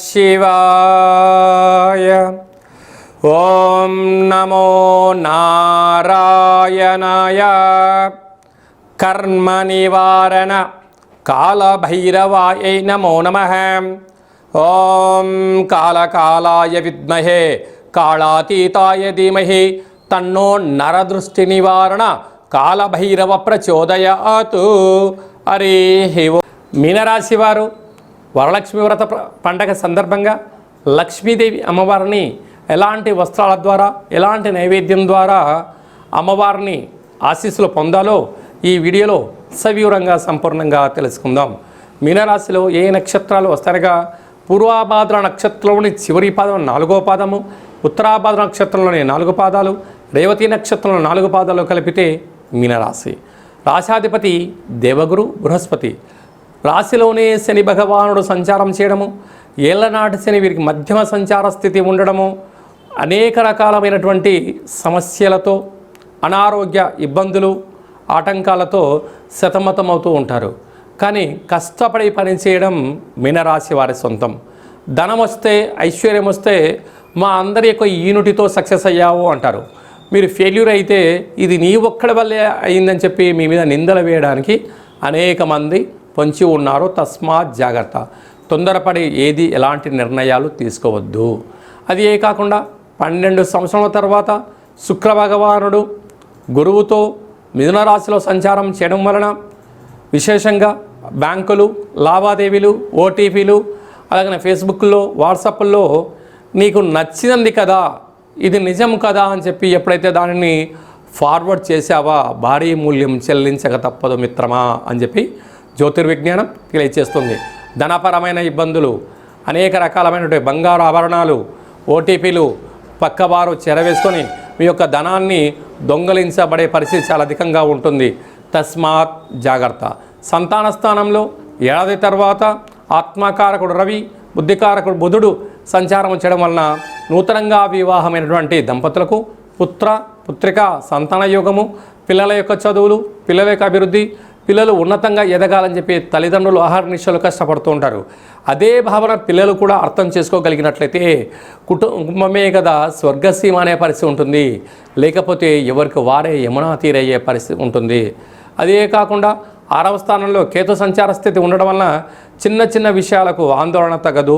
శివాయ. ఓం నమో నారాయణాయ. కర్మ నివారణ కాళభైరవాయ నమో నమః. ఓం కాళకాలాయ విద్మహే కాళాతీతాయ ధీమహి తన్నో నరదృష్టి నివారణ కాళభైరవ ప్రచోదయాతు. హరి ఓం. మీనరాశి వారు వరలక్ష్మి వ్రత పండగ సందర్భంగా లక్ష్మీదేవి అమ్మవారిని ఎలాంటి వస్త్రాల ద్వారా, ఎలాంటి నైవేద్యం ద్వారా అమ్మవారిని ఆశీస్సులు పొందాలో ఈ వీడియోలో సవివరంగా సంపూర్ణంగా తెలుసుకుందాం. మీనరాశిలో ఏ నక్షత్రాలు వస్తారగా పూర్వాభాద్ర నక్షత్రంలోని చివరి పాదం 4వ పాదము, ఉత్తరాభాద్ర నక్షత్రంలోని 4 పాదాలు, రేవతి నక్షత్రంలో 4 పాదాలు కలిపితే మీనరాశి. రాశాధిపతి దేవగురు బృహస్పతి. రాశిలోనే శని భగవానుడు సంచారం చేయడము, ఏళ్లనాటి శని వీరికి మధ్యమ సంచార స్థితి ఉండడము, అనేక రకాలైనటువంటి సమస్యలతో, అనారోగ్య ఇబ్బందులు, ఆటంకాలతో సతమతమవుతూ ఉంటారు. కానీ కష్టపడి పనిచేయడం మీనరాశి వారి సొంతం. ధనం వస్తే, ఐశ్వర్యం వస్తే మా అందరి యొక్క యూనిటీతో సక్సెస్ అయ్యావు అంటారు. మీరు ఫెయిల్యూర్ అయితే ఇది నీ ఒక్కడి వల్లే అయిందని చెప్పి మీ మీద నిందలు వేయడానికి అనేక మంది పొంచి ఉన్నారు. తస్మాత్ జాగ్రత్త. తొందరపడి ఏది ఎలాంటి నిర్ణయాలు తీసుకోవద్దు. అది ఏ కాకుండా 12 సంవత్సరాల తర్వాత శుక్ర భగవానుడు గురువుతో మిథున రాశిలో సంచారం చేయడం వలన విశేషంగా బ్యాంకులు లావాదేవీలు, ఓటీపీలు, అలాగే ఫేస్బుక్లో, వాట్సాప్లో నీకు నచ్చినది కదా, ఇది నిజం కదా అని చెప్పి ఎప్పుడైతే దానిని ఫార్వర్డ్ చేసావా భారీ మూల్యం చెల్లించక తప్పదు మిత్రమా అని చెప్పి జ్యోతిర్విజ్ఞానం తెలియచేస్తుంది. ధనపరమైన ఇబ్బందులు, అనేక రకాలైనటువంటి బంగారు ఆభరణాలు, ఓటీపీలు పక్కవారు చెరవేసుకొని మీ యొక్క ధనాన్ని దొంగలించబడే పరిస్థితి చాలా అధికంగా ఉంటుంది. తస్మాత్ జాగ్రత్త. సంతాన స్థానంలో ఏడాది తర్వాత ఆత్మకారకుడు రవి, బుద్ధికారకుడు బుధుడు సంచారం చేయడం వలన నూతనంగా వివాహమైనటువంటి దంపతులకు పుత్ర పుత్రిక సంతాన యోగము, పిల్లల యొక్క చదువులు, పిల్లల యొక్క అభివృద్ధి, పిల్లలు ఉన్నతంగా ఎదగాలని చెప్పి తల్లిదండ్రులు ఆహారనిశలు కష్టపడుతూ ఉంటారు. అదే భావన పిల్లలు కూడా అర్థం చేసుకోగలిగినట్లయితే కుటుంబమే కదా స్వర్గసీమ అనే పరిస్థితి ఉంటుంది. లేకపోతే ఎవరికి వారే యమునా తీరయ్యే పరిస్థితి ఉంటుంది. అదే కాకుండా 6వ స్థానంలో కేతు సంచార స్థితి ఉండడం వలన చిన్న చిన్న విషయాలకు ఆందోళన తగదు.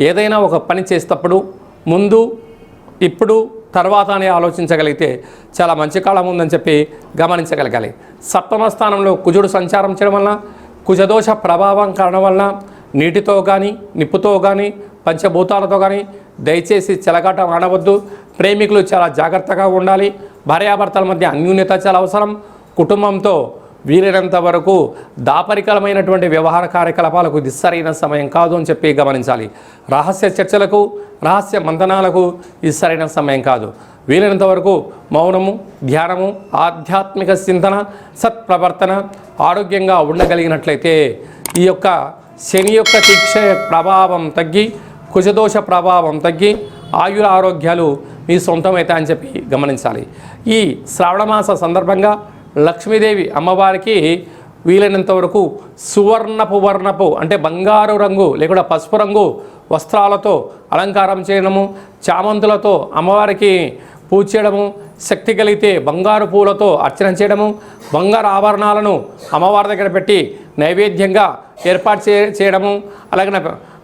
ఏదైనా ఒక పని చేసేటప్పుడు ముందు, ఇప్పుడు, తర్వాత అని ఆలోచించగలిగితే చాలా మంచి కాలం ఉందని చెప్పి గమనించగలగాలి. 7వ స్థానంలో కుజుడు సంచారం చేయడం వలన కుజదోష ప్రభావం కారణం వలన నీటితో కానీ, నిప్పుతో కానీ, పంచభూతాలతో కానీ దయచేసి చెలగాట ఆడవద్దు. ప్రేమికులు చాలా జాగ్రత్తగా ఉండాలి. భార్యాభర్తల మధ్య అన్యూన్యత చాలా అవసరం. కుటుంబంతో వీలైనంత వరకు దాపరికలమైనటువంటి వ్యవహార కార్యకలాపాలకు ఇది సరైన సమయం కాదు అని చెప్పి గమనించాలి. రహస్య చర్చలకు, రహస్య మంథనాలకు ఇది సరైన సమయం కాదు. వీలైనంత వరకు మౌనము, ధ్యానము, ఆధ్యాత్మిక చింతన, సత్ప్రవర్తన, ఆరోగ్యంగా ఉండగలిగినట్లయితే ఈ యొక్క శని యొక్క తీక్ష ప్రభావం తగ్గి, కుజదోష ప్రభావం తగ్గి ఆయుర ఆరోగ్యాలు మీ సొంతమవుతాయని చెప్పి గమనించాలి. ఈ శ్రావణమాస సందర్భంగా లక్ష్మీదేవి అమ్మవారికి వీలైనంత వరకు సువర్ణపు అంటే బంగారు రంగు లేకుండా పసుపు రంగు వస్త్రాలతో అలంకారం చేయడము, చామంతులతో అమ్మవారికి పూజ చేయడము, శక్తి కలిగితే బంగారు పూలతో అర్చన చేయడము, బంగారు ఆభరణాలను అమ్మవారి దగ్గర పెట్టి నైవేద్యంగా ఏర్పాటు చేయడము,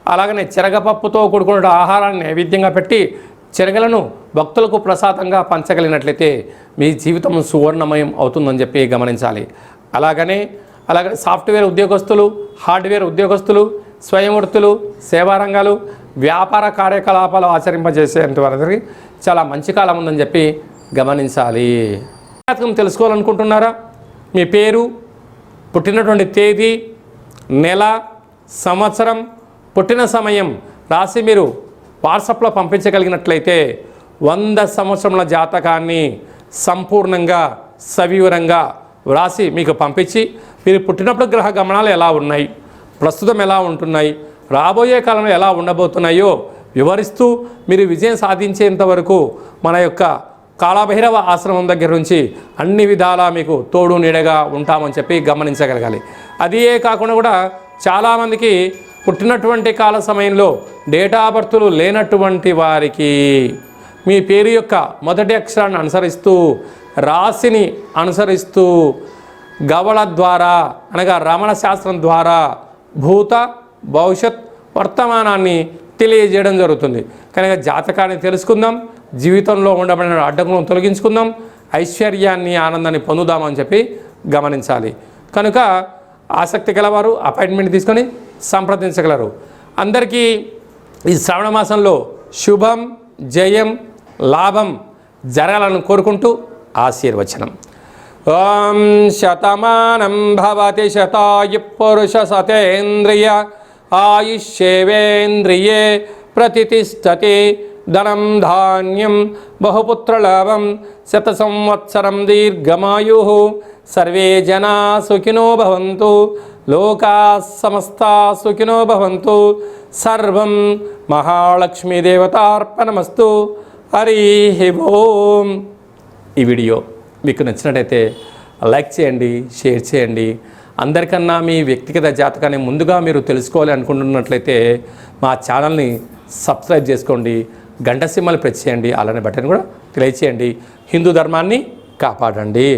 అలాగనే శనగపప్పుతో కూడుకున్న ఆహారాన్ని నైవేద్యంగా పెట్టి శనగలను భక్తులకు ప్రసాదంగా పంచగలిగినట్లయితే మీ జీవితం సువర్ణమయం అవుతుందని చెప్పి గమనించాలి. అలాగే సాఫ్ట్వేర్ ఉద్యోగస్తులు, హార్డ్వేర్ ఉద్యోగస్తులు, స్వయం వృత్తులు, సేవారంగాలు, వ్యాపార కార్యకలాపాలు ఆచరింపజేసేంత వరకు చాలా మంచి కాలం ఉందని చెప్పి గమనించాలి. జాతకం తెలుసుకోవాలనుకుంటున్నారా? మీ పేరు, పుట్టినటువంటి తేదీ, నెల, సంవత్సరం, పుట్టిన సమయం రాసి మీరు వాట్సాప్లో పంపించగలిగినట్లయితే 100 సంవత్సరముల జాతకాన్ని సంపూర్ణంగా సవివరంగా వ్రాసి మీకు పంపించి మీరు పుట్టినప్పుడు గ్రహ గమనాలు ఎలా ఉన్నాయి, ప్రస్తుతం ఎలా ఉంటున్నాయి, రాబోయే కాలంలో ఎలా ఉండబోతున్నాయో వివరిస్తూ మీరు విజయం సాధించేంత వరకు మన యొక్క కాళభైరవ ఆశ్రమం దగ్గర నుంచి అన్ని విధాలా మీకు తోడు నీడగా ఉంటామని చెప్పి గమనించగలగాలి. అదే కాకుండా కూడా చాలామందికి పుట్టినటువంటి కాల సమయంలో డేటా బర్తులు లేనటువంటి వారికి మీ పేరు యొక్క మొదటి అక్షరాన్ని అనుసరిస్తూ రాశిని అనుసరిస్తూ గవళ ద్వారా అనగా రమణ శాస్త్రం ద్వారా భూత భవిష్యత్ వర్తమానాన్ని తెలియజేయడం జరుగుతుంది. కనుక జాతకాన్ని తెలుసుకుందాం, జీవితంలో ఉండబడిన అడ్డంకులను తొలగించుకుందాం, ఐశ్వర్యాన్ని ఆనందాన్ని పొందుదామని చెప్పి గమనించాలి. కనుక ఆసక్తి గలవారు అపాయింట్మెంట్ తీసుకొని సంప్రదించగలరు. అందరికీ ఈ శ్రావణ మాసంలో శుభం, జయం, లాభం జరగాలని కోరుకుంటూ ఆశీర్వచనం. ఓం శతమానం భవతి శతాయు పురుష సతేంద్రియ ఆయుష్యేవేంద్రియే ప్రతిష్టతి. ధనం ధాన్యం బహుపుత్రలాభం శత సంవత్సరం దీర్ఘమాయు. సర్వే జనా సుఖినో భవంతు, లోకా సమస్తా సుఖినో భవంతు. సర్వం మహాలక్ష్మీదేవతార్పణమస్తు. హరి ఓం. ఈ వీడియో మీకు నచ్చినట్టయితే లైక్ చేయండి, షేర్ చేయండి. అందరికన్నా మీ వ్యక్తిగత జాతకాన్ని ముందుగా మీరు తెలుసుకోవాలి అనుకుంటున్నట్లయితే మా ఛానల్ని సబ్స్క్రైబ్ చేసుకోండి, గంట సింబల్ ప్రెస్ చేయండి, అలానే బటన్ కూడా తెలియచేయండి. హిందూ ధర్మాన్ని కాపాడండి.